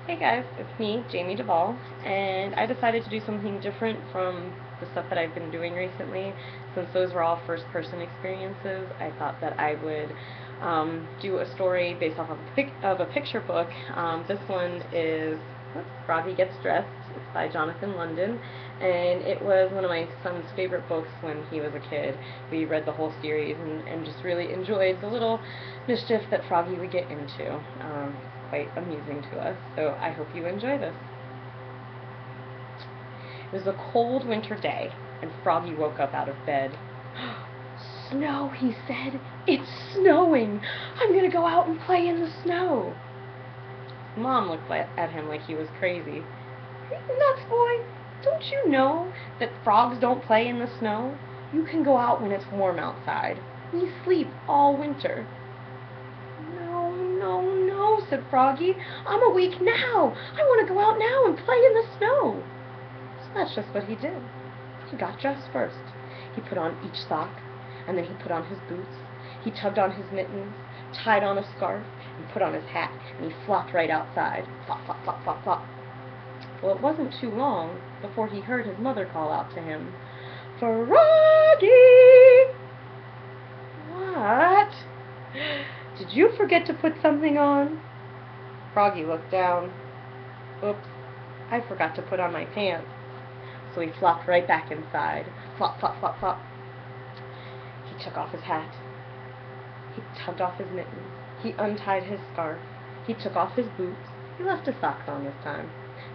Hey guys, it's me, Jamie Duvall, and I decided to do something different from the stuff that I've been doing recently. Since those were all first-person experiences, I thought that I would do a story based off of a picture book. This one is Froggy Gets Dressed. It's by Jonathan London, and it was one of my son's favorite books when he was a kid. We read the whole series and just really enjoyed the little mischief that Froggy would get into. Quite amusing to us, so I hope you enjoy this. It was a cold winter day, and Froggy woke up out of bed. "Snow," he said. "It's snowing! I'm gonna go out and play in the snow." Mom looked at him like he was crazy. "Are you nuts, boy? Don't you know that frogs don't play in the snow? You can go out when it's warm outside. We sleep all winter." "No, no, no," said Froggy. "I'm awake now. I want to go out now and play in the snow." So that's just what he did. He got dressed first. He put on each sock, and then he put on his boots. He tugged on his mittens, tied on a scarf, and put on his hat, and he flopped right outside. Flop, flop, flop, flop, flop. Well, it wasn't too long before he heard his mother call out to him, "Froggy!" "What? Did you forget to put something on?" Froggy looked down. "Oops, I forgot to put on my pants." So he flopped right back inside. Flop, flop, flop, flop. He took off his hat. He tugged off his mittens. He untied his scarf. He took off his boots. He left his socks on this time.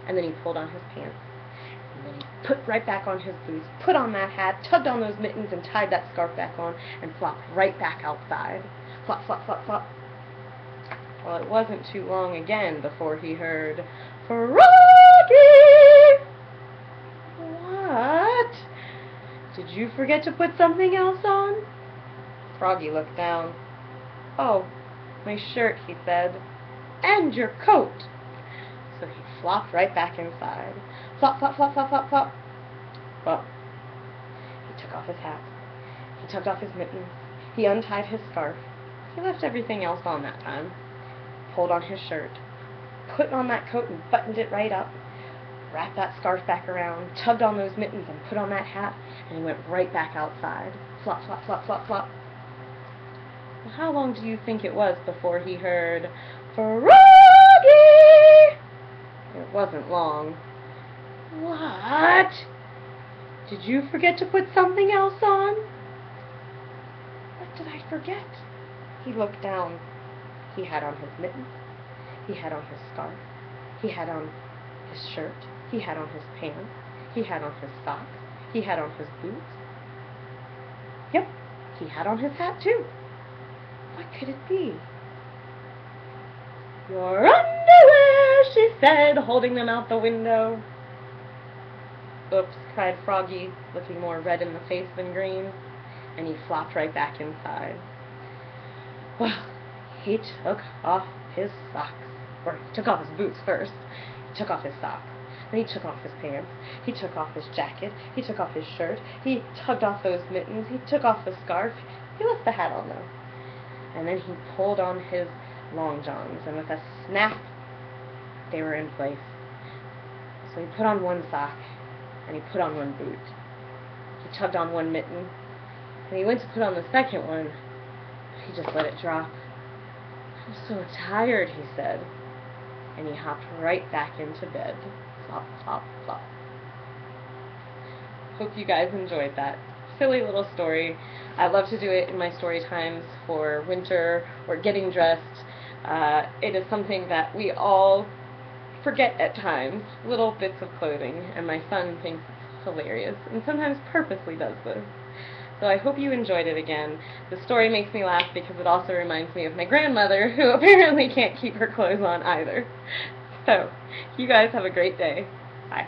And then he pulled on his pants. And then he put right back on his boots, put on that hat, tugged on those mittens, and tied that scarf back on, and flopped right back outside. Flop, flop, flop, flop. Well, it wasn't too long again before he heard, "Froggy!" "What? Did you forget to put something else on?" Froggy looked down. "Oh, my shirt," he said. "And your coat." So he flopped right back inside. Flop, flop, flop, flop, flop, flop. Well, he took off his hat. He tugged off his mittens. He untied his scarf. He left everything else on that time. Pulled on his shirt. Put on that coat and buttoned it right up. Wrapped that scarf back around. Tugged on those mittens and put on that hat. And he went right back outside. Flop, flop, flop, flop, flop. Well, how long do you think it was before he heard, "Froggy!" It wasn't long. "What? Did you forget to put something else on?" "What did I forget?" He looked down. He had on his mittens. He had on his scarf. He had on his shirt. He had on his pants. He had on his socks. He had on his boots. Yep, he had on his hat too. What could it be? "Your underwear," she said, holding them out the window. "Oops," cried Froggy, looking more red in the face than green, and he flopped right back inside. Well, he took off his socks, or he took off his boots first. He took off his socks. Then he took off his pants. He took off his jacket. He took off his shirt. He tugged off those mittens. He took off the scarf. He left the hat on though. And then he pulled on his long johns, and with a snap, they were in place. So he put on one sock, and he put on one boot. He tugged on one mitten, and he went to put on the second one, but he just let it drop. "I'm so tired," he said, and he hopped right back into bed. Flop, flop, flop. Hope you guys enjoyed that silly little story. I love to do it in my story times for winter or getting dressed. It is something that we all forget at times, little bits of clothing, and my son thinks it's hilarious and sometimes purposely does this. So I hope you enjoyed it again. The story makes me laugh because it also reminds me of my grandmother, who apparently can't keep her clothes on either. So, you guys have a great day. Bye.